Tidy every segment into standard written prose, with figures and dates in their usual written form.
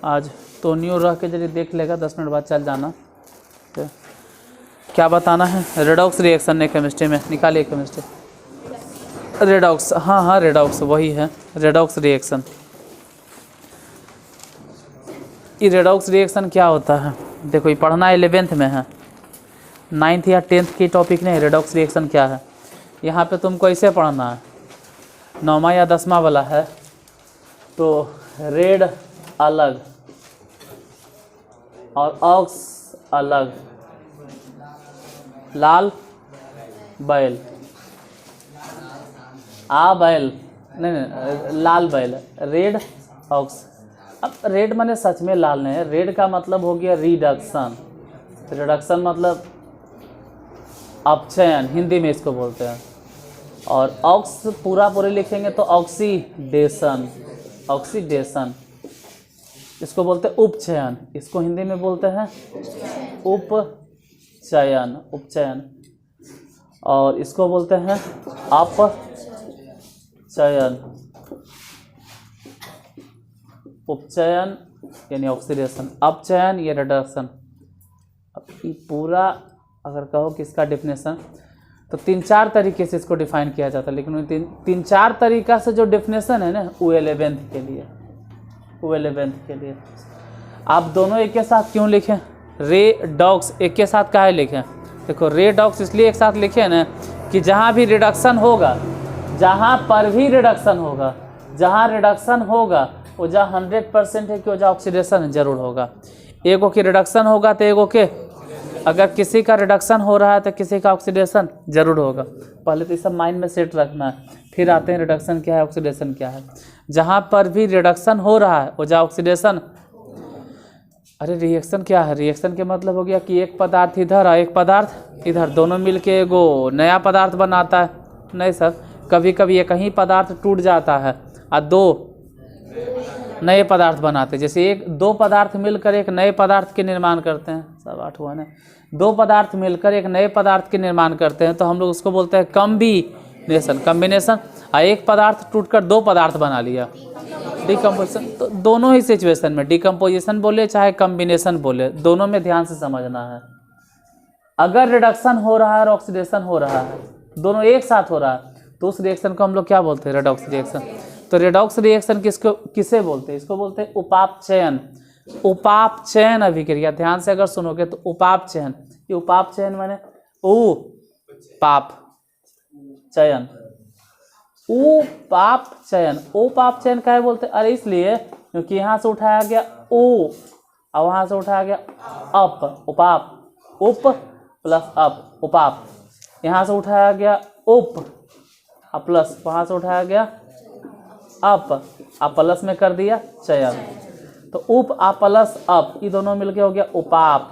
आज तोनियो रह के जरिए देख लेगा, 10 मिनट बाद चल जाना। तो क्या बताना है? रेडॉक्स रिएक्शन है केमिस्ट्री में, निकालिए केमिस्ट्री। रेडॉक्स, हाँ रेडॉक्स वही है, रेडॉक्स रिएक्शन। ये रेडॉक्स रिएक्शन क्या होता है? देखो ये पढ़ना 11th में है, 9th या 10th की टॉपिक नहीं। रेडॉक्स रिएक्शन क्या है यहाँ पे तुमको ऐसे पढ़ना है, 9वां या 10वां वाला है। तो रेड अलग और ऑक्स अलग, लाल बैल, बैल नहीं लाल बैल, रेड ऑक्स। अब रेड माने सच में लाल नहीं है, रेड का मतलब हो गया रिडक्शन। रिडक्शन मतलब अपचयन, हिंदी में इसको बोलते हैं। और ऑक्स पूरे लिखेंगे तो ऑक्सीडेशन, ऑक्सीडेशन इसको बोलते हैं उपचयन, इसको हिंदी में बोलते हैं उपचयन, उपचयन। और इसको बोलते हैं अपचयन, उपचयन यानी ऑक्सीडेशन, अपचयन या रिडक्शन। अब ये पूरा अगर कहो कि इसका डिफिनेशन तो 3-4 तरीके से इसको डिफाइन किया जाता है, लेकिन 3-4 तरीका से जो डिफिनेशन है ना वो 11th के लिए, वो 11th के लिए। आप दोनों एक के साथ क्यों लिखें? रेडॉक्स एक के साथ काहे लिखें? देखो रेडॉक्स इसलिए एक साथ लिखे ना कि जहाँ भी रिडक्शन होगा, जहाँ पर भी रिडक्शन होगा, जहाँ रिडक्शन होगा वो जहाँ 100% है कि वो जहाँ ऑक्सीडेशन जरूर होगा। एगो की रिडक्शन होगा तो एगो के, अगर किसी का रिडक्शन हो रहा है तो किसी का ऑक्सीडेशन जरूर होगा। पहले तो ये सब माइंड में सेट रखना है, फिर आते हैं रिडक्शन क्या है, ऑक्सीडेशन क्या है। जहाँ पर भी रिडक्शन हो रहा है वो जहाँ ऑक्सीडेशन। अरे रिएक्शन क्या है? रिएक्शन के मतलब हो गया कि एक पदार्थ इधर और एक पदार्थ इधर, दोनों मिलके एगो नया पदार्थ बनाता है। नहीं सर, कभी कभी एक ही पदार्थ टूट जाता है और 2 नए पदार्थ बनाते हैं। जैसे 2 पदार्थ मिलकर एक नए पदार्थ के निर्माण करते हैं, सब 8 हुआ ना। 2 पदार्थ मिलकर एक नए पदार्थ के निर्माण करते हैं तो हम लोग उसको बोलते हैं कम्बिनेशन, कम्बिनेशन। और एक पदार्थ टूटकर 2 पदार्थ बना लिया, डिकम्पोजिशन। तो दोनों ही सिचुएशन में डिकम्पोजिशन बोले चाहे कम्बिनेशन बोले, दोनों में ध्यान से समझना है। अगर रिडक्शन हो रहा है और ऑक्सीडेशन हो रहा है, दोनों एक साथ हो रहा है, तो उस रिएक्शन को हम लोग क्या बोलते हैं? Redox reaction. तो रेडॉक्स रिएक्शन किसे बोलते हैं? इसको बोलते हैं उपापचयन, उपापचयन अभिक्रिया। ध्यान से अगर सुनोगे तो उपापचयन, ये उपापचयन माने उपाप चयन, उपापचयन। उपापचयन काहे बोलते हैं? अरे इसलिए क्योंकि यहाँ से उठाया गया ओ और वहाँ से उठाया गया अप, उपाप, उप प्लस अप, उपाप। यहाँ से उठाया गया उप और प्लस वहाँ से उठाया गया अप, प्लस में कर दिया चयन। तो उप प्लस अप, ये दोनों मिलके हो गया उपाप,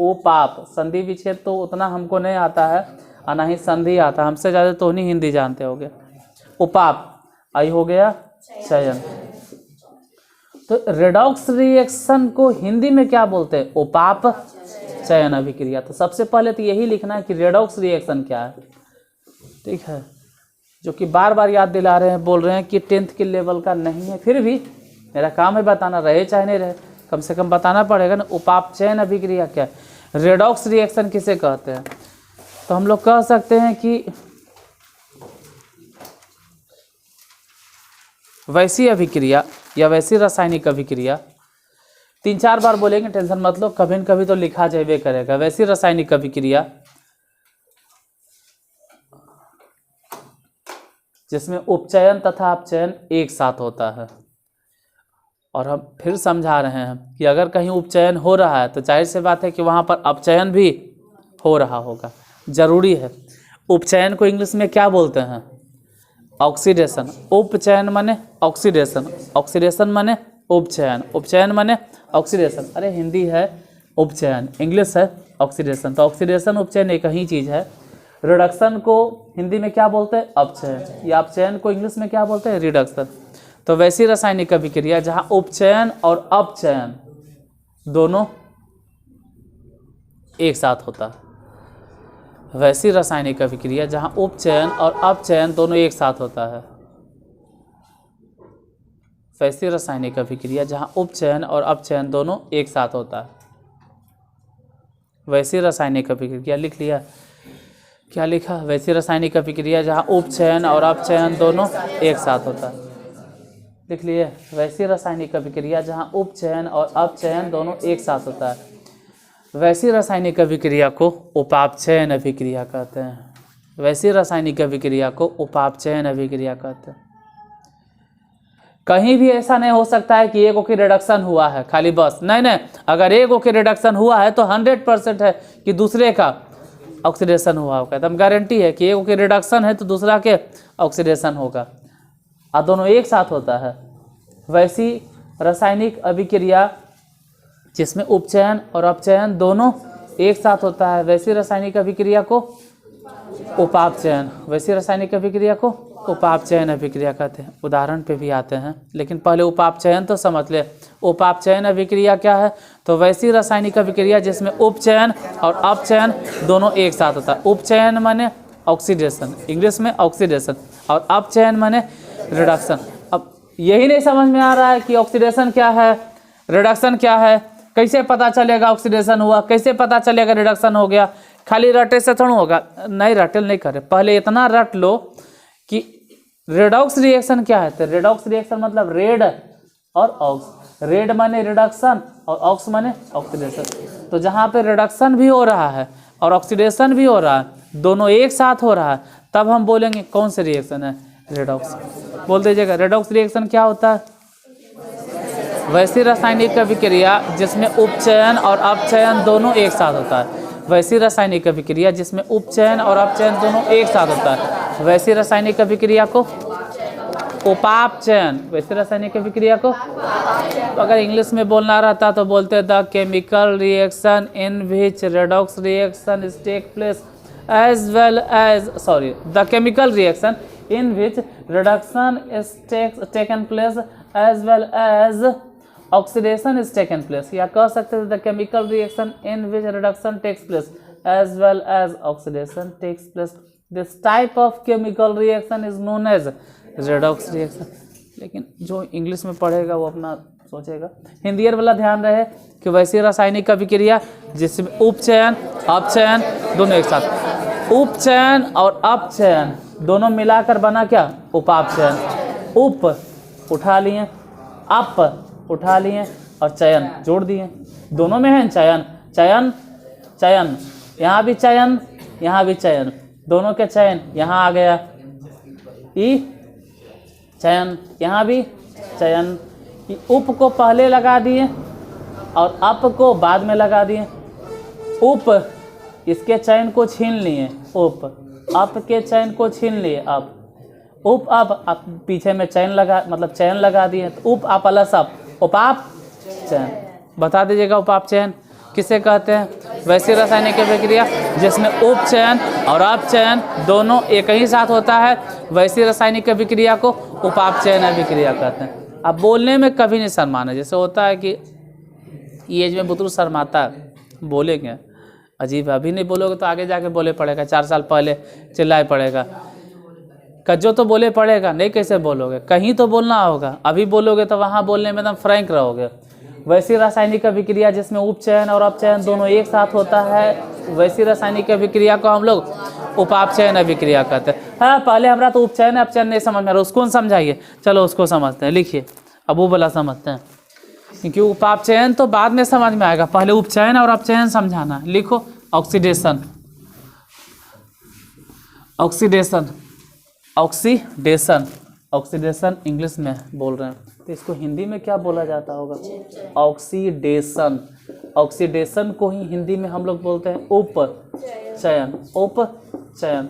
उपाप। संधि विच्छेद तो उतना हमको नहीं आता है और ना ही संधि आता, हमसे ज़्यादा तो नहीं हिंदी जानते होगे। उपाप आई हो गया चयन। तो रेडॉक्स रिएक्शन को हिंदी में क्या बोलते हैं? उपाप चयन अभिक्रिया। तो सबसे पहले तो यही लिखना है कि रेडॉक्स रिएक्शन क्या है, ठीक है? जो कि बार बार याद दिला रहे हैं, बोल रहे हैं कि 10th के लेवल का नहीं है, फिर भी मेरा काम है बताना, रहे चाहे नहीं रहे, कम से कम बताना पड़ेगा ना। उपापचयन अभिक्रिया क्या है, रेडॉक्स रिएक्शन किसे कहते हैं? तो हम लोग कह सकते हैं कि वैसी अभिक्रिया या वैसी रासायनिक अभिक्रिया। 3-4 बार बोलेंगे, टेंशन मत लो, कभी न कभी तो लिखा जाए करेगा। वैसी रासायनिक अभिक्रिया जिसमें उपचयन तथा अपचयन एक साथ होता है। और हम फिर समझा रहे हैं कि अगर कहीं उपचयन हो रहा है तो जाहिर सी बात है कि वहाँ पर अपचयन भी हो रहा होगा, जरूरी है। उपचयन को इंग्लिश में क्या बोलते हैं? ऑक्सीडेशन। उपचयन माने ऑक्सीडेशन, ऑक्सीडेशन माने उपचयन, उपचयन माने ऑक्सीडेशन। अरे हिंदी है उपचयन, इंग्लिश है ऑक्सीडेशन। तो ऑक्सीडेशन उपचयन एक ही चीज़ है। रिडक्शन को हिंदी में क्या बोलते हैं? अपचयन। या अपचयन को इंग्लिश में क्या बोलते हैं? रिडक्शन। तो वैसी रासायनिक अभिक्रिया जहाँ उपचयन और अपचयन दोनों एक साथ होता है, वैसी रासायनिक अभिक्रिया जहाँ उपचयन और अपचयन दोनों एक साथ होता है। वैसी रासायनिक अभिक्रिया जहाँ उपचयन और अपचयन दोनों एक साथ होता है। वैसी रासायनिक अभिक्रिया लिख लिया, क्या लिखा? वैसी रासायनिक अभिक्रिया जहाँ उपचयन और अपचयन दोनों एक साथ होता है। लिख लिए? वैसी रासायनिक अभिक्रिया जहाँ उपचयन और अपचयन दोनों एक साथ होता है। वैसी रासायनिक अभिक्रिया को उपापचयन अभिक्रिया कहते हैं। वैसी रासायनिक अभिक्रिया को उपापचयन अभिक्रिया कहते हैं। कहीं भी ऐसा नहीं हो सकता है कि एक ओ की रिडक्शन हुआ है खाली बस, नहीं, अगर एक ओ की रिडक्शन हुआ है तो 100% है कि दूसरे का ऑक्सीडेशन हुआ होगा। एकदम गारंटी है कि एक ओ की रिडक्शन है तो दूसरा के ऑक्सीडेशन होगा, और दोनों एक साथ होता है। वैसी रासायनिक अभिक्रिया जिसमें उपचयन और अपचयन दोनों एक साथ होता है, वैसी रासायनिक अभिक्रिया को उपापचयन, वैसी रासायनिक अभिक्रिया को उपापचयन अभिक्रिया कहते हैं। उदाहरण पे भी आते हैं, लेकिन पहले उपापचयन तो समझ ले। उपापचयन अभिक्रिया क्या है? तो वैसी रासायनिक अभिक्रिया जिसमें उपचयन और अपचयन दोनों एक साथ होता है। उपचयन माने ऑक्सीडेशन, इंग्लिश में ऑक्सीडेशन, और अपचयन माने रिडक्शन। अब यही नहीं समझ में आ रहा है कि ऑक्सीडेशन क्या है, रिडक्शन क्या है, कैसे पता चलेगा ऑक्सीडेशन हुआ, कैसे पता चलेगा रिडक्शन हो गया? खाली रटे से थोड़ा होगा, नहीं रटल नहीं करे, पहले इतना रट लो कि रेडॉक्स रिएक्शन क्या है। तो रेडॉक्स रिएक्शन मतलब रेड और ऑक्स, रेड माने रिडक्शन और ऑक्स माने ऑक्सीडेशन। तो जहाँ पे रिडक्शन भी हो रहा है और ऑक्सीडेशन भी हो रहा है, दोनों एक साथ हो रहा है, तब हम बोलेंगे कौन से रिएक्शन है? रेडॉक्स। बोल दीजिएगा रेडॉक्स रिएक्शन क्या होता है? वैसी रासायनिक अभिक्रिया जिसमें उपचयन और अपचयन दोनों एक साथ होता है। वैसी रासायनिक अभिक्रिया जिसमें उपचयन और अपचयन दोनों एक साथ होता है, वैसी रासायनिक अभिक्रिया को उपापचयन, वैसी रासायनिक अभिक्रिया को, तो अगर इंग्लिश में बोलना रहता तो बोलते the chemical reaction in which redox reaction is take place as well as, sorry, the chemical reaction in which reduction is taken place as well as oxidation is taken place, या कह सकते हैं the chemical reaction in which reduction takes place as well as oxidation takes place. This type of chemical reaction is known as redox reaction. लेकिन जो English में पढ़ेगा वो अपना सोचेगा। हिंदी वाला ध्यान रहे कि वैसी रासायनिक अभिक्रिया जिसमें उपचयन अपचयन दोनों एक साथ, उपचयन और अपचयन दोनों मिलाकर बना क्या? उपापचयन। उप उठा लिए, अप उठा लिए और चयन जोड़ दिए, दोनों में है चयन, चयन चयन, यहाँ भी चयन यहाँ भी चयन, दोनों के चयन यहाँ आ गया, ई चयन यहाँ भी चयन। उप को पहले लगा दिए और अप को बाद में लगा दिए। उप इसके चयन को छीन लिए, उप अप के चयन को छीन लिए, अप उप अप पीछे में चयन लगा, मतलब चयन लगा दिए, तो उप अप प्लस अप उपाप चयन। बता दीजिएगा उपाप चयन किसे कहते हैं? वैसी रासायनिक अभिक्रिया जिसमें उपचयन और अपचयन दोनों एक ही साथ होता है, वैसी रासायनिक अभिक्रिया को उपापचयन अभिक्रिया कहते हैं। अब बोलने में कभी नहीं शर्माना, जैसे होता है कि एज में बुतरू शर्माता है, बोलेंगे अजीब है, अभी नहीं बोलोगे तो आगे जाके बोले पड़ेगा, 4 साल पहले चिल्लाए पड़ेगा, कज्जो तो बोले पड़ेगा, नहीं कैसे बोलोगे, कहीं तो बोलना होगा, अभी बोलोगे तो वहाँ बोलने में एकदम फ्रैंक रहोगे। वैसी रासायनिक अभिक्रिया जिसमें उपचयन और अपचयन दोनों एक साथ होता है, वैसी रासायनिक अभिक्रिया को हम लोग उपापचयन अभिक्रिया कहते हैं। हाँ, पहले हमारा तो उपचयन अपचयन नहीं समझ में आ रहा, उसको समझाइए, चलो उसको समझते हैं, लिखिए, अब वो वाला समझते हैं, क्योंकि उपापचयन तो बाद में समझ में आएगा, पहले उपचयन और अपचयन समझाना। लिखो oxidation, oxidation, oxidation, oxidation English में बोल रहे हैं, तो इसको हिंदी में क्या बोला जाता होगा? ऑक्सीडेशन। ऑक्सीडेशन को ही हिंदी में हम लोग बोलते हैं उपचयन, उपचयन,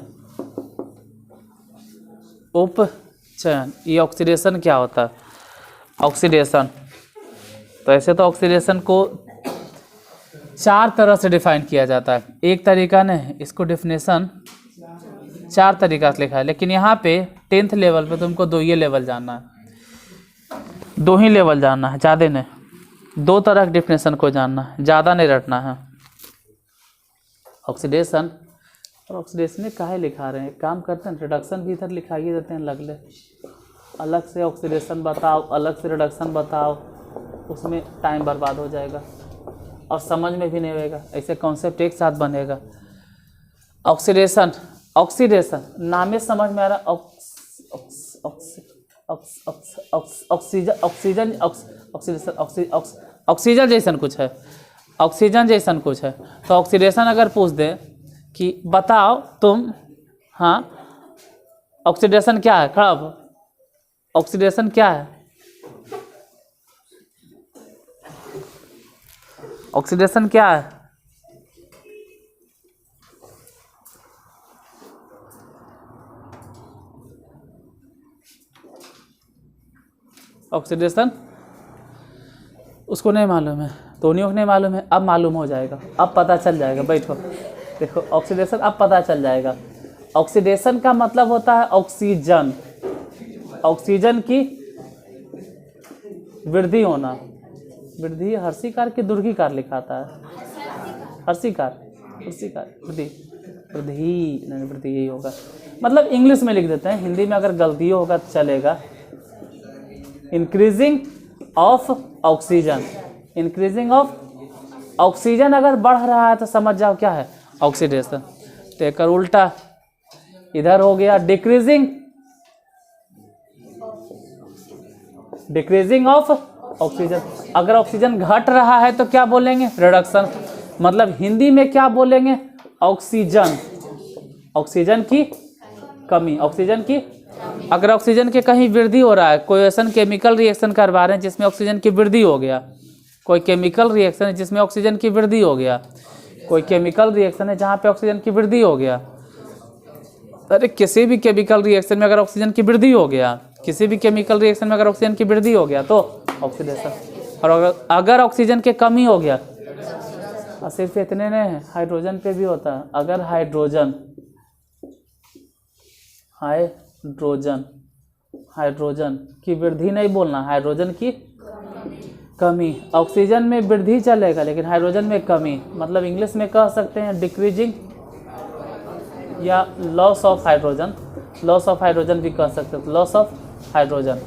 उपचयन। ये ऑक्सीडेशन क्या होता है? ऑक्सीडेशन, तो ऐसे तो ऑक्सीडेशन को 4 तरह से डिफाइन किया जाता है। एक तरीका ने इसको डेफिनेशन 4 तरीका से लिखा है, लेकिन यहाँ पे 10th लेवल पे तुमको 2 ही लेवल जानना है, 2 ही लेवल जानना है, ज़्यादा नहीं, 2 तरह के डेफिनेशन को जानना है, ज़्यादा नहीं रटना है। ऑक्सीडेशन और ऑक्सीडेशन काहे लिखा रहे हैं? काम करते हैं, रिडक्शन भी इधर लिखाइए देते हैं लगले, अलग से ऑक्सीडेशन बताओ, अलग से रिडक्शन बताओ, उसमें टाइम बर्बाद हो जाएगा और समझ में भी नहीं आएगा। ऐसे कॉन्सेप्ट एक साथ बनेगा। ऑक्सीडेशन, ऑक्सीडेशन नाम से समझ में आ रहा। ऑक्सीजन ऑक्सीजन ऑक्सीडेशन ऑक्सीजन जैसन कुछ है, ऑक्सीजन जैसन कुछ है। तो ऑक्सीडेशन अगर पूछ दे कि बताओ तुम, हाँ ऑक्सीडेशन क्या है, खड़ा हो, ऑक्सीडेशन क्या है? ऑक्सीडेशन क्या है? ऑक्सीडेशन उसको नहीं मालूम है, धोनियों को नहीं मालूम है। अब मालूम हो जाएगा, अब पता चल जाएगा। बैठो, देखो ऑक्सीडेशन अब पता चल जाएगा। ऑक्सीडेशन का मतलब होता है ऑक्सीजन, ऑक्सीजन की वृद्धि होना। वृद्धि हर्षिकार की दुर्घिकार लिखाता है, हर्षिकार वृद्धि, वृद्धि नहीं, वृद्धि यही होगा। मतलब इंग्लिश में लिख देते हैं, हिंदी में अगर गलती होगा तो चलेगा। Increasing of oxygen, increasing of oxygen अगर बढ़ रहा है तो समझ जाओ क्या है, ऑक्सीडेशन। तो एक उल्टा इधर हो गया डिक्रीजिंग, डिक्रीजिंग ऑफ ऑक्सीजन। अगर ऑक्सीजन घट रहा है तो क्या बोलेंगे, रिडक्शन। मतलब हिंदी में क्या बोलेंगे, ऑक्सीजन, ऑक्सीजन की कमी, ऑक्सीजन की। अगर ऑक्सीजन के कहीं वृद्धि हो रहा है, कोई ऐसा केमिकल रिएक्शन करवा रहे हैं जिसमें ऑक्सीजन की वृद्धि हो गया, कोई केमिकल रिएक्शन है जिसमें ऑक्सीजन की वृद्धि हो गया, कोई केमिकल रिएक्शन है जहाँ पे ऑक्सीजन की वृद्धि हो गया। अरे किसी भी केमिकल रिएक्शन में अगर ऑक्सीजन की वृद्धि हो गया, किसी भी केमिकल रिएक्शन में अगर ऑक्सीजन की वृद्धि हो गया तो ऑक्सीडेशन। और अगर ऑक्सीजन की कमी हो गया, और सिर्फ इतने नहीं है, हाइड्रोजन पे भी होता है। अगर हाइड्रोजन हाइड्रोजन की वृद्धि नहीं बोलना, हाइड्रोजन की कमी। ऑक्सीजन में वृद्धि चलेगा लेकिन हाइड्रोजन में कमी, मतलब इंग्लिश में कह सकते हैं डिक्रीजिंग या loss of hydrogen, loss of hydrogen भी कह सकते हो, लॉस ऑफ हाइड्रोजन।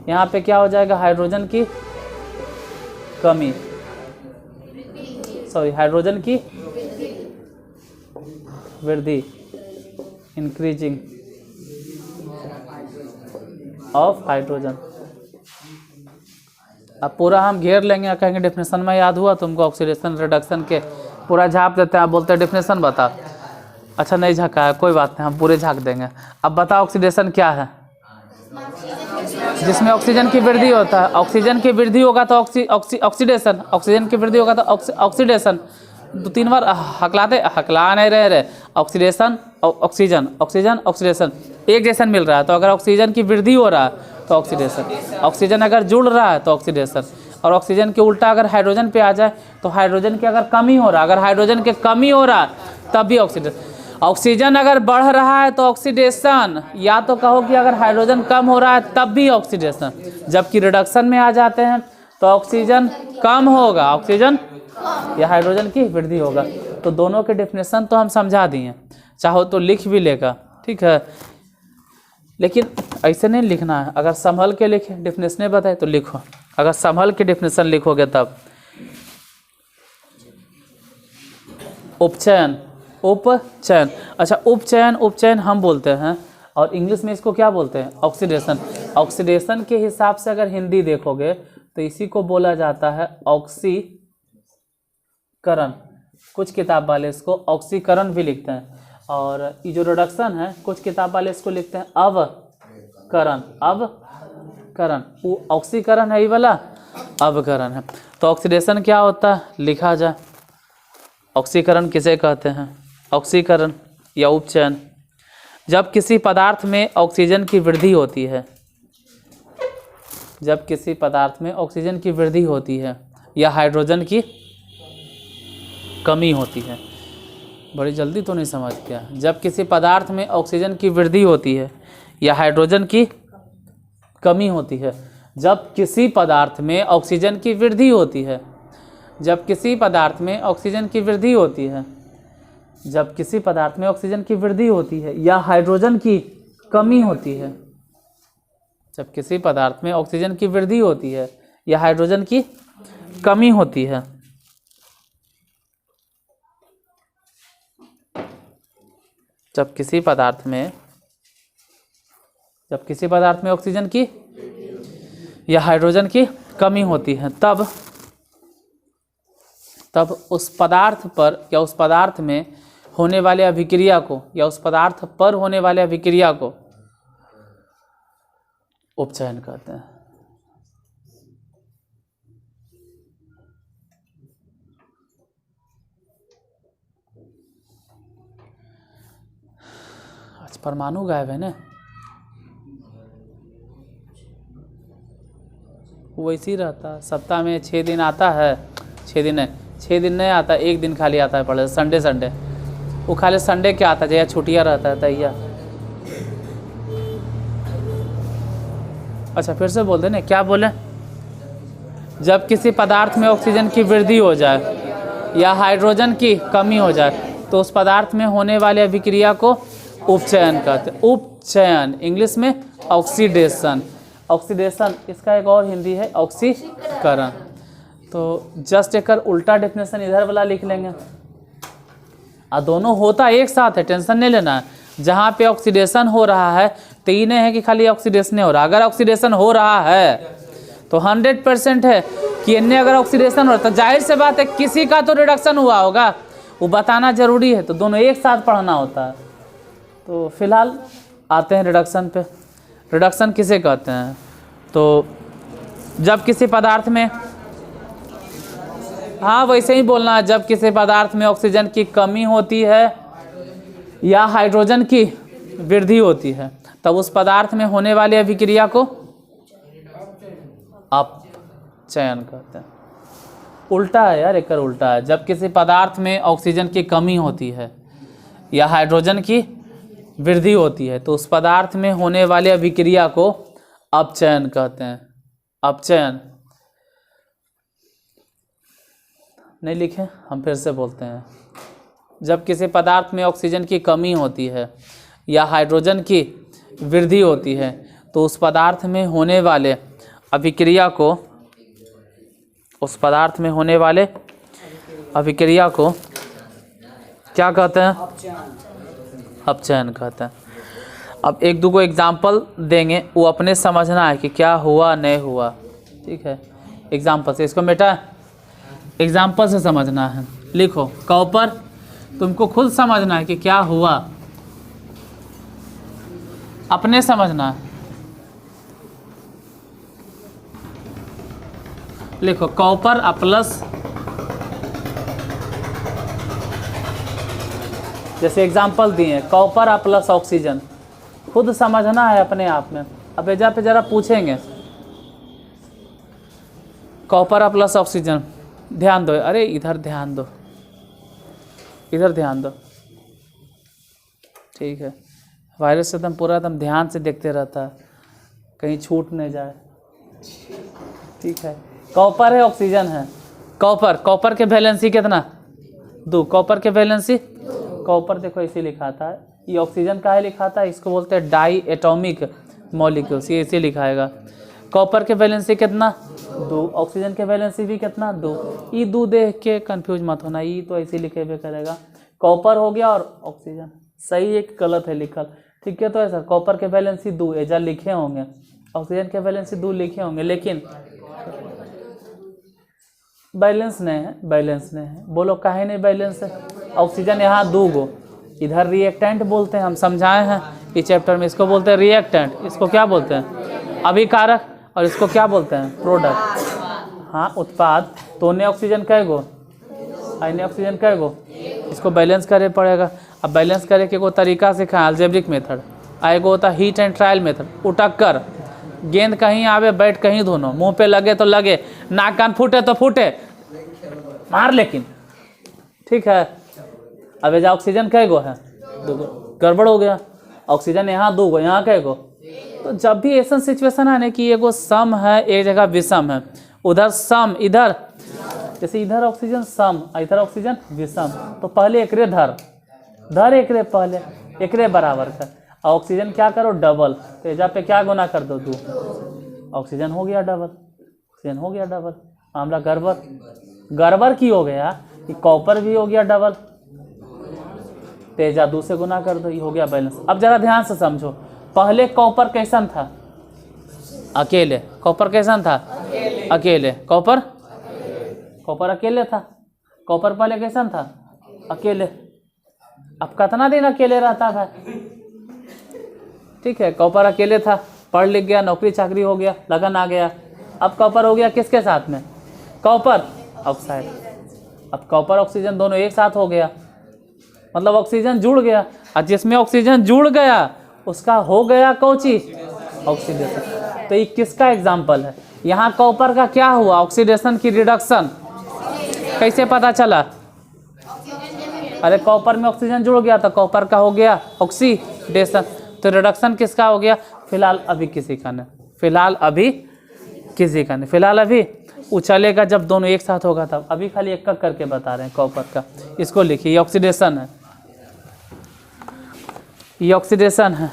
यहाँ पे क्या हो जाएगा, हाइड्रोजन की कमी, सॉरी हाइड्रोजन की वृद्धि, इंक्रीजिंग ऑफ हाइड्रोजन। अब पूरा हम घेर लेंगे, कहेंगे डेफिनेशन में याद हुआ तुमको, ऑक्सीडेशन रिडक्शन के पूरा झाँप देते हैं। आप बोलते हैं डेफिनेशन बता, अच्छा नहीं झाँका है, कोई बात नहीं, हम पूरे झाँक देंगे। अब बताओ ऑक्सीडेशन क्या है, जिसमें ऑक्सीजन की वृद्धि होता है। ऑक्सीजन की वृद्धि होगा तो ऑक्सीडेशन, ऑक्सीजन की वृद्धि होगा तो ऑक्सीडेशन। 2-3 बार हकला नहीं रहे। ऑक्सीडेशन, ऑक्सीजन, ऑक्सीजन, ऑक्सीडेशन एक जैसन मिल रहा है। तो अगर ऑक्सीजन की वृद्धि हो रहा है तो ऑक्सीडेशन, ऑक्सीजन अगर जुड़ रहा है तो ऑक्सीडेशन। और ऑक्सीजन के उल्टा अगर हाइड्रोजन पे आ जाए तो हाइड्रोजन की अगर कमी हो रहा है, अगर हाइड्रोजन की कमी हो रहा है तब भी ऑक्सीडेशन। ऑक्सीजन अगर बढ़ रहा है तो ऑक्सीडेशन, या तो कहो कि अगर हाइड्रोजन कम हो रहा है तब भी ऑक्सीडेशन। जबकि रिडक्शन में आ जाते हैं तो ऑक्सीजन कम होगा, ऑक्सीजन या हाइड्रोजन की वृद्धि होगा। तो दोनों के डेफिनेशन तो हम समझा दिए, चाहो तो लिख भी लेगा, ठीक है। लेकिन ऐसे नहीं लिखना है, अगर संभल के लिखे, डेफिनेशन बताए तो लिखो। अगर संभल के डेफिनेशन लिखोगे तब उपचयन, उपचयन, अच्छा उपचयन, उपचयन हम बोलते हैं और इंग्लिश में इसको क्या बोलते हैं, ऑक्सीडेशन। ऑक्सीडेशन के हिसाब से अगर हिंदी देखोगे तो इसी को बोला जाता है ऑक्सीकरण। कुछ किताब वाले इसको ऑक्सीकरण भी लिखते हैं। और ये जो रिडक्शन है, कुछ किताब वाले इसको लिखते हैं अवकरण, अवकरण। वो ऑक्सीकरण है, ये वाला अवकरण है। तो ऑक्सीडेशन क्या होता है, लिखा जाए। ऑक्सीकरण किसे कहते हैं, ऑक्सीकरण या उपचयन, जब किसी पदार्थ में ऑक्सीजन की वृद्धि होती है, जब किसी पदार्थ में ऑक्सीजन की वृद्धि होती है या हाइड्रोजन की कमी होती है। बड़ी जल्दी तो नहीं समझ गया। जब किसी पदार्थ में ऑक्सीजन की वृद्धि होती है या हाइड्रोजन की कमी होती है, जब किसी पदार्थ में ऑक्सीजन की वृद्धि होती है, जब किसी पदार्थ में ऑक्सीजन की वृद्धि होती है, जब किसी पदार्थ में ऑक्सीजन की वृद्धि होती है या हाइड्रोजन की कमी होती है, जब किसी पदार्थ में ऑक्सीजन की वृद्धि होती है या हाइड्रोजन की कमी होती है। जब किसी पदार्थ में ऑक्सीजन की या हाइड्रोजन की कमी होती है, तब उस पदार्थ पर या उस पदार्थ में होने वाले अभिक्रिया को या उस पदार्थ पर होने वाले अभिक्रिया को उपचयन कहते हैं। आज परमाणु गायब है ना, वैसे ही रहता। सप्ताह में 6 दिन आता है, 6 दिन नहीं आता, 1 दिन खाली आता है पढ़े, संडे। वो खाली संडे क्या आता है, जया छुट्टियाँ रहता है तैया। अच्छा फिर से बोल देने, क्या बोले? जब किसी पदार्थ में ऑक्सीजन की वृद्धि हो जाए या हाइड्रोजन की कमी हो जाए तो उस पदार्थ में होने वाले अभिक्रिया को उपचयन कहते हैं। उपचयन इंग्लिश में ऑक्सीडेशन। ऑक्सीडेशन इसका एक और हिंदी है ऑक्सीकरण। तो जस्ट एक उल्टा डेफिनेशन इधर वाला लिख लेंगे। दोनों होता एक साथ है, टेंशन नहीं लेना है। जहाँ पे ऑक्सीडेशन हो रहा है तो ये नहीं है कि खाली ऑक्सीडेशन हो रहा। अगर ऑक्सीडेशन हो रहा है तो 100% है कि इनने अगर ऑक्सीडेशन हो रहा तो जाहिर से बात है किसी का तो रिडक्शन हुआ होगा, वो बताना जरूरी है। तो दोनों एक साथ पढ़ना होता है। तो फिलहाल आते हैं रिडक्शन पे। रिडक्शन किसे कहते हैं? तो जब किसी पदार्थ में, हाँ वैसे ही बोलना है, जब किसी पदार्थ में ऑक्सीजन की कमी होती है या हाइड्रोजन की वृद्धि होती है तब उस पदार्थ में होने वाली अभिक्रिया को अपचयन कहते हैं। उल्टा है यार, एक उल्टा है। जब किसी पदार्थ में ऑक्सीजन की कमी होती है या हाइड्रोजन की वृद्धि होती है तो उस पदार्थ में होने वाली अभिक्रिया को अपचयन कहते हैं। अपचयन नहीं लिखे, हम फिर से बोलते हैं। जब किसी पदार्थ में ऑक्सीजन की कमी होती है या हाइड्रोजन की वृद्धि होती है तो उस पदार्थ में होने वाले अभिक्रिया को, उस पदार्थ में होने वाले अभिक्रिया को क्या कहते हैं? अपचयन कहते हैं। अब एक दो एग्जाम्पल देंगे, वो अपने समझना है कि क्या हुआ नहीं हुआ, ठीक है। एग्जाम्पल से इसको बेटा एग्जाम्पल से समझना है। लिखो कॉपर, तुमको खुद समझना है कि क्या हुआ, अपने समझना है। लिखो कॉपर प्लस, जैसे एग्जाम्पल दिए कॉपर प्लस ऑक्सीजन, खुद समझना है अपने आप में। अब एजा पे जरा पूछेंगे कॉपर प्लस ऑक्सीजन, ध्यान दो, अरे इधर ध्यान दो, इधर ध्यान दो, ठीक है। वायरस एकदम पूरा एकदम ध्यान से देखते रहता है, कहीं छूट नहीं जाए, ठीक है। कॉपर है ऑक्सीजन है, कॉपर के वैलेंसी कितना? 2। कॉपर के वैलेंसी, कॉपर देखो इसे लिखा था, ये ऑक्सीजन का है लिखा था, इसको बोलते हैं डाई एटॉमिक मॉलिक्यूल्स, ये इसे लिखाएगा। कॉपर के वैलेंसी कितना? 2। ऑक्सीजन के वैलेंसी भी कितना? 2। ये 2 देख के कंफ्यूज मत होना, ये तो ऐसे लिखे हुए करेगा। कॉपर हो गया और ऑक्सीजन, सही एक गलत है लिखल, ठीक है। तो ऐसा कॉपर के वैलेंसी 2 एजा लिखे होंगे, ऑक्सीजन के वैलेंसी 2 लिखे होंगे, लेकिन बैलेंस नहीं है, बैलेंस नहीं है। बोलो काहे नहीं बैलेंस है? ऑक्सीजन यहाँ 2 गो, इधर रिएक्टेंट बोलते हैं, हम समझाए हैं इस चैप्टर में, इसको बोलते हैं रिएक्टेंट, इसको क्या बोलते हैं? अभिकारक, और इसको क्या बोलते हैं? प्रोडक्ट। हाँ उत्पाद। तो उन्हें ऑक्सीजन कै गो, इन्हें ऑक्सीजन कै गो, इसको बैलेंस करे पड़ेगा। अब बैलेंस करे के को तरीका से खाए, अल्जेब्रिक मेथड, आएगो होता हीट एंड ट्रायल मेथड, उटक कर, गेंद कहीं आवे बैट कहीं धोनो, मुंह पे लगे तो लगे, नाक कान फूटे तो फूटे, मार लेकिन, ठीक है। अब ये ऑक्सीजन कै गो है? 2 गो, गड़बड़ हो गया। ऑक्सीजन यहाँ 2 गो, यहाँ कै गो? तो जब भी ऐसा सिचुएशन है ना कि एगो सम है एक जगह विषम है, उधर सम, इधर जैसे इधर ऑक्सीजन सम, इधर ऑक्सीजन विषम, तो पहले एकरे धर एकरे, पहले एकरे बराबर कर, ऑक्सीजन क्या करो डबल, तेजा पे क्या गुना कर दो 2, ऑक्सीजन हो गया डबल, ऑक्सीजन हो गया डबल। मामला गड़बड़, गड़बड़ की हो गया कि कॉपर भी हो गया डबल, तेजा 2 से गुना कर दो, ये हो गया बैलेंस। अब जरा ध्यान से समझो, पहले कॉपर कैसन था, अकेले, कॉपर कैसन था, अकेले, कॉपर अकेले था, कॉपर पहले कैसन था, अकेले। अब कितना दिन अकेले रहता था, ठीक है, कॉपर अकेले था, पढ़ लिख गया, नौकरी चाकरी हो गया, लगन आ गया। अब कॉपर हो गया किसके साथ में, कॉपर ऑक्साइड। अब कॉपर ऑक्सीजन दोनों एक साथ हो गया, मतलब ऑक्सीजन जुड़ गया, और जिसमें ऑक्सीजन जुड़ गया उसका हो गया कौन चीज, ऑक्सीडेशन। तो ये किसका एग्जाम्पल है, यहाँ कॉपर का क्या हुआ, ऑक्सीडेशन की रिडक्शन। कैसे पता चला, अरे कॉपर में ऑक्सीजन जुड़ गया तो कॉपर का हो गया ऑक्सीडेशन, तो रिडक्शन किसका हो गया, फिलहाल अभी किसी का नहीं, फिलहाल अभी किसी का नहीं, फिलहाल अभी उछलेगा जब दोनों एक साथ होगा तब। अभी खाली एक करके बता रहे हैं कॉपर का, इसको लिखिए, ये ऑक्सीडेशन है, ये ऑक्सीडेशन है।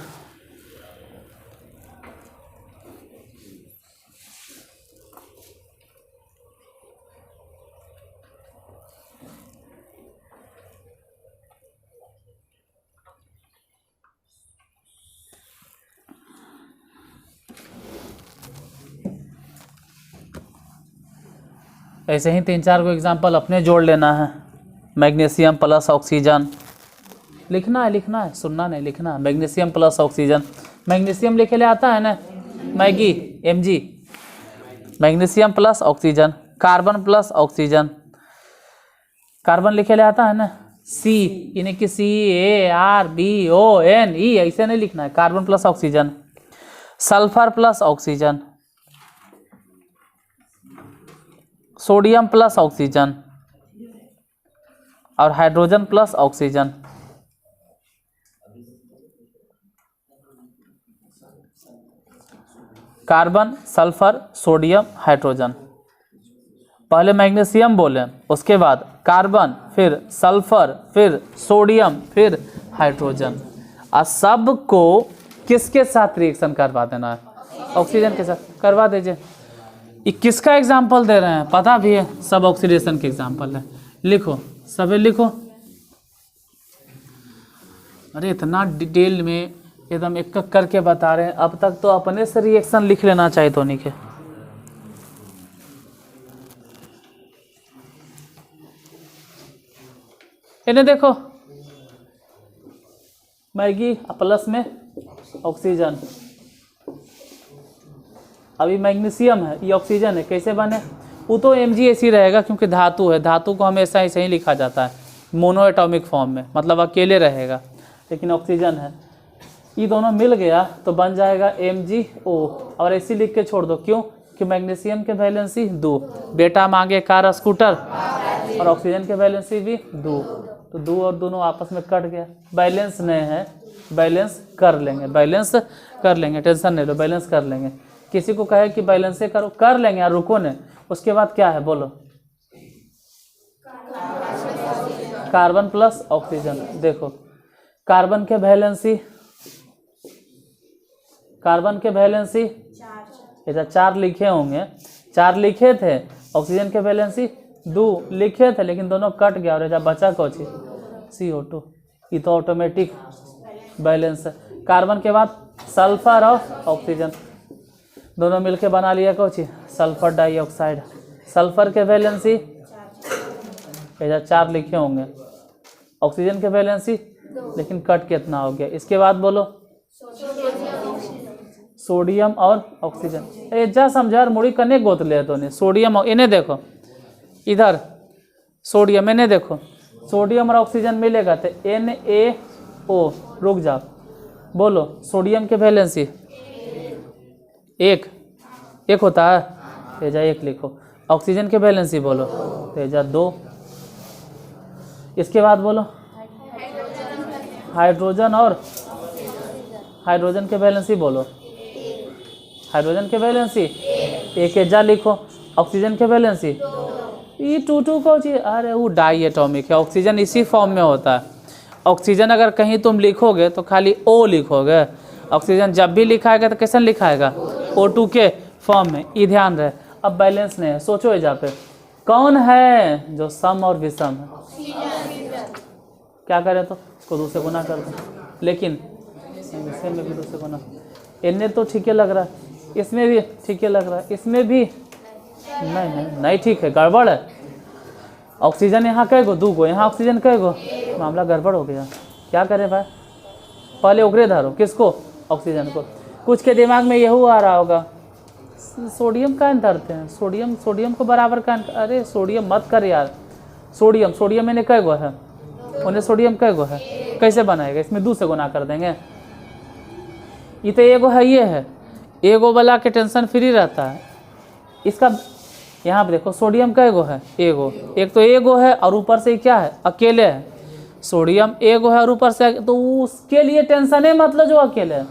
ऐसे ही 3-4 को एग्जाम्पल अपने जोड़ लेना है। मैग्नीशियम प्लस ऑक्सीजन लिखना है, सुनना नहीं, लिखना है। मैग्नीशियम प्लस ऑक्सीजन, मैग्नीशियम लिखे ले आता है ना, Maggi Mg, magnesium plus oxygen. Carbon plus oxygen, carbon लिखे ले आता है ना, C, यानी कि CARBONE, ऐसे नहीं लिखना है, carbon plus oxygen. Sulphur plus oxygen, sodium plus oxygen, और hydrogen plus oxygen. Carbon, sulphur, sodium, hydrogen. पहले मैग्नीशियम बोले, उसके बाद कार्बन, फिर सल्फर, फिर सोडियम, फिर हाइड्रोजन। और सबको किसके साथ रिएक्शन करवा देना है, ऑक्सीजन के साथ करवा दीजिए। ये किसका एग्जाम्पल दे रहे हैं पता भी है, सब ऑक्सीडेशन के एग्जाम्पल है। लिखो, सभी लिखो। अरे इतना डिटेल में एकदम एक एक करके बता रहे हैं, अब तक तो अपने से रिएक्शन लिख लेना चाहिए तो नहीं के। इन्हें देखो, मैगी प्लस में ऑक्सीजन, अभी मैग्नीशियम है, ये ऑक्सीजन है, कैसे बने, वो तो MgAC रहेगा क्योंकि धातु है, धातु को हमेशा ऐसे ही लिखा जाता है मोनो एटॉमिक फॉर्म में, मतलब अकेले रहेगा, लेकिन ऑक्सीजन है। ये दोनों मिल गया तो बन जाएगा MgO, और ऐसे लिख के छोड़ दो, क्यों कि मैग्नीशियम के वैलेंसी 2, बेटा मांगे कार स्कूटर, और ऑक्सीजन के वैलेंसी भी 2, तो 2 और दोनों आपस में कट गया। बैलेंस नहीं है, बैलेंस कर लेंगे, बैलेंस कर लेंगे, टेंशन नहीं लो, बैलेंस कर लेंगे। किसी को कहे कि बैलेंस से करो, कर लेंगे यार, रुको ने। उसके बाद क्या है बोलो, कार्बन प्लस ऑक्सीजन। देखो कार्बन के वैलेंसी, कार्बन के वैलेंसी इधर 4 लिखे होंगे, 4 लिखे थे, ऑक्सीजन के वैलेंसी 2 लिखे थे, लेकिन दोनों कट गया, और जब बचा कौन सी, CO2। ये तो ऑटोमेटिक बैलेंस है। कार्बन के बाद सल्फर और ऑक्सीजन दोनों मिलके बना लिया कौन सी, सल्फर डाइऑक्साइड। सल्फर के वैलेंसी इधर 4 लिखे होंगे, ऑक्सीजन के वैलेंसी लेकिन कट कितना हो गया। इसके बाद बोलो सोडियम और ऑक्सीजन। जा समझा यार, मुड़ी कने गोत ले तो नहीं, सोडियम, इन्हें देखो इधर सोडियम, इन्हें देखो, सोडियम और ऑक्सीजन मिलेगा तो NaO। रुक जाओ, बोलो सोडियम के वैलेंसी 1 होता है, तेजा 1 लिखो। ऑक्सीजन के वैलेंसी बोलो, तेजा 2। इसके बाद बोलो हाइड्रोजन, और हाइड्रोजन के वैलेंसी बोलो, हाइड्रोजन के वैलेंसी 1 एजा लिखो। ऑक्सीजन के वैलेंसी E22 को जी, अरे वो डाई एटॉमिक है, ऑक्सीजन इसी फॉर्म में होता है, ऑक्सीजन अगर कहीं तुम लिखोगे तो खाली O लिखोगे। ऑक्सीजन जब भी लिखाएगा तो कैसे लिखाएगा, O2 के फॉर्म में। ये ध्यान रहे। अब बैलेंस नहीं है, सोचो एजा पे कौन है जो सम और विषम है। क्या करें तो इसको 2 से गुना कर दो, लेकिन इसमें भी 2 से गुना। इनमें तो ठीक है लग रहा है, इसमें भी ठीक है लग रहा है, इसमें भी नहीं ठीक है, गड़बड़ है। ऑक्सीजन यहाँ कई गो, 2 गो, यहाँ ऑक्सीजन कई गो, मामला गड़बड़ हो गया। क्या करें भाई, पहले ओकरे धरो, किसको, ऑक्सीजन को। कुछ के दिमाग में यही आ रहा होगा सोडियम का धरते हैं, सोडियम को बराबर का, अरे सोडियम मत कर यार, सोडियम मैंने कई गो है, उन्हें सोडियम कई गो है, कैसे बनाएगा, इसमें 2 से गुना कर देंगे। ये तो एगो है, ये है एगो वाला के टेंशन फ्री रहता है। इसका यहाँ पे देखो सोडियम कई गो है, एगो, एक तो एगो है और ऊपर से क्या है, अकेले है। सोडियम एगो है और ऊपर से, तो उसके लिए टेंशन है, मतलब जो अकेले है।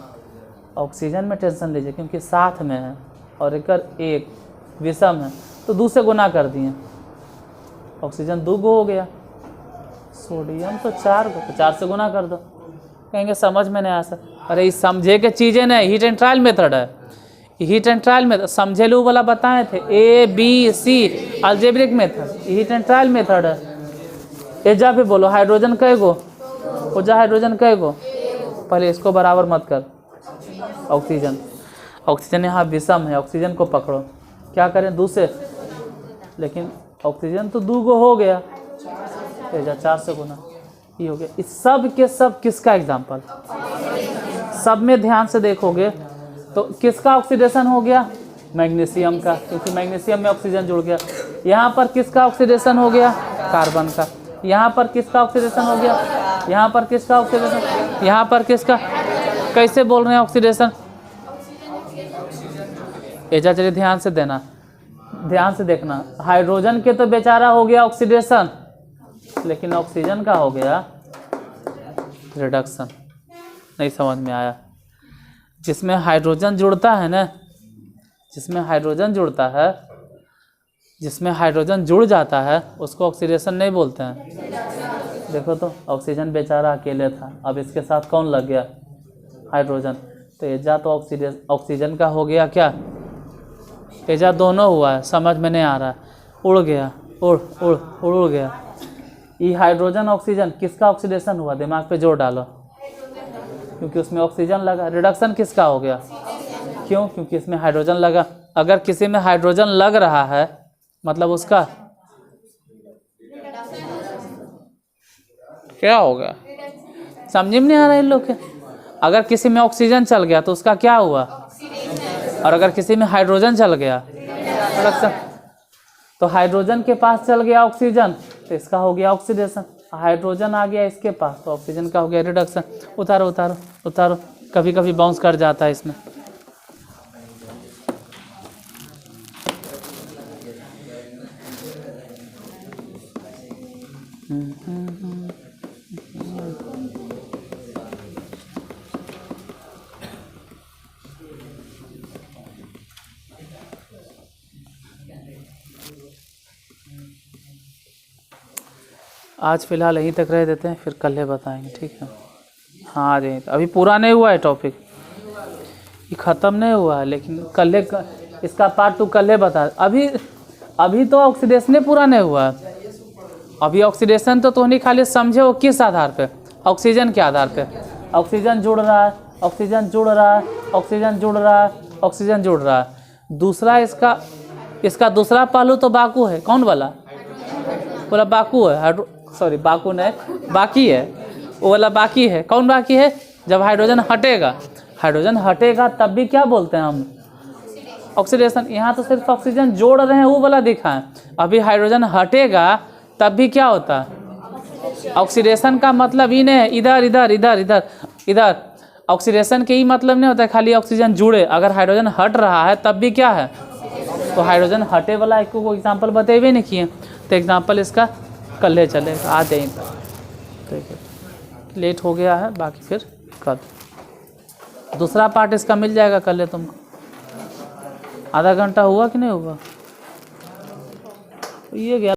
ऑक्सीजन में टेंशन लीजिए क्योंकि साथ में है और एक विषम है, तो 2 से गुना कर दिए। ऑक्सीजन 2 गो हो गया, सोडियम तो 4 गो, तो 4 से गुना कर दो। कहेंगे समझ में नहीं आ सकता, अरे इस समझे के चीज़ें नहीं, हीट एंड ट्रायल मेथड है। हीट एंड ट्रायल मेथड समझेलू वाला बताए थे, ABC algebraic method, heat and trial method है। एजा पे बोलो हाइड्रोजन कई गो, ओजा हाइड्रोजन कई गो, पहले इसको बराबर मत कर। ऑक्सीजन यहाँ विषम है, ऑक्सीजन को पकड़ो, क्या करें 2 से, लेकिन ऑक्सीजन तो 2 गो हो गया, एजा 4 से गुना, ये हो गया। इस सब के सब किसका एग्जाम्पल, सब में ध्यान से देखोगे तो किसका ऑक्सीडेशन हो गया, मैग्नीशियम का, क्योंकि मैग्नीशियम में ऑक्सीजन जुड़ गया। यहाँ पर किसका ऑक्सीडेशन हो गया, कार्बन का। यहाँ पर किसका ऑक्सीडेशन हो गया, यहाँ पर किसका ऑक्सीडेशन, यहाँ पर किसका, कैसे बोल रहे हैं ऑक्सीडेशन। एजा चलिए ध्यान से देना, ध्यान से देखना, हाइड्रोजन के तो बेचारा हो गया ऑक्सीडेशन, लेकिन ऑक्सीजन का हो गया रिडक्शन। नहीं समझ में आया। जिसमें हाइड्रोजन जुड़ता है ना, जिसमें हाइड्रोजन जुड़ता है, जिसमें हाइड्रोजन जुड़ जाता है उसको ऑक्सीडेशन नहीं बोलते हैं। देखो तो ऑक्सीजन बेचारा अकेले था, अब इसके साथ कौन लग गया, हाइड्रोजन, तो एजा तो ऑक्सीजन का हो गया क्या, एजा दोनों हुआ है, समझ में नहीं आ रहा है, उड़ गया, उड़ गया। ये हाइड्रोजन ऑक्सीजन किसका ऑक्सीडेशन हुआ, दिमाग पे जोर डालो, क्योंकि उसमें ऑक्सीजन लगा। रिडक्शन किसका हो गया, क्यों, क्योंकि इसमें हाइड्रोजन लगा। अगर किसी में हाइड्रोजन लग रहा है मतलब उसका क्या होगा, समझ में नहीं आ रहा है इन लोग के। अगर किसी में ऑक्सीजन चल गया तो उसका क्या हुआ, और अगर किसी में हाइड्रोजन चल गया रिडक्शन। तो हाइड्रोजन के पास चल गया ऑक्सीजन तो इसका हो गया ऑक्सीडेशन, हाइड्रोजन आ गया इसके पास तो ऑक्सीजन का हो गया रिडक्शन। उतारो उतारो उतारो, कभी कभी बाउंस कर जाता है इसमें। आज फिलहाल यहीं तक रह देते हैं, फिर कल बताएंगे, ठीक है। हाँ आ जाइए, अभी पूरा नहीं हुआ है टॉपिक, ये ख़त्म नहीं हुआ है, लेकिन कल इसका पार्ट 2 कल बता। अभी तो ऑक्सीडेशन पूरा नहीं हुआ है। अभी ऑक्सीडेशन तो तुमने खाली समझे वो किस आधार पे, ऑक्सीजन के आधार पे। ऑक्सीजन जुड़ रहा है, ऑक्सीजन जुड़ रहा है, ऑक्सीजन जुड़ रहा है, ऑक्सीजन जुड़ रहा है। दूसरा इसका दूसरा पहलू तो बाकू है, कौन वाला, बोला बाकू है, सॉरी बाकू नहीं, बाकी है, वो वाला बाकी है। कौन बाकी है, जब हाइड्रोजन हटेगा तब भी क्या बोलते हैं हम, ऑक्सीडेशन। यहाँ तो सिर्फ ऑक्सीजन जोड़ रहे हैं वो वाला दिखा है, अभी हाइड्रोजन हटेगा तब भी क्या होता है ऑक्सीडेशन। का मतलब ही नहीं है इधर इधर इधर इधर इधर, ऑक्सीडेशन के ही मतलब नहीं होता है खाली ऑक्सीजन जुड़े। अगर हाइड्रोजन हट रहा है तब भी क्या है, तो हाइड्रोजन हटे वाला एक को एग्जाम्पल बतेबे नहीं किए, तो एग्जाम्पल इसका कल चलेगा, आ जाए ठीक है। लेट हो गया है, बाकी फिर कल दूसरा पार्ट इसका मिल जाएगा कल तुमको। आधा घंटा हुआ कि नहीं हुआ, ये गया।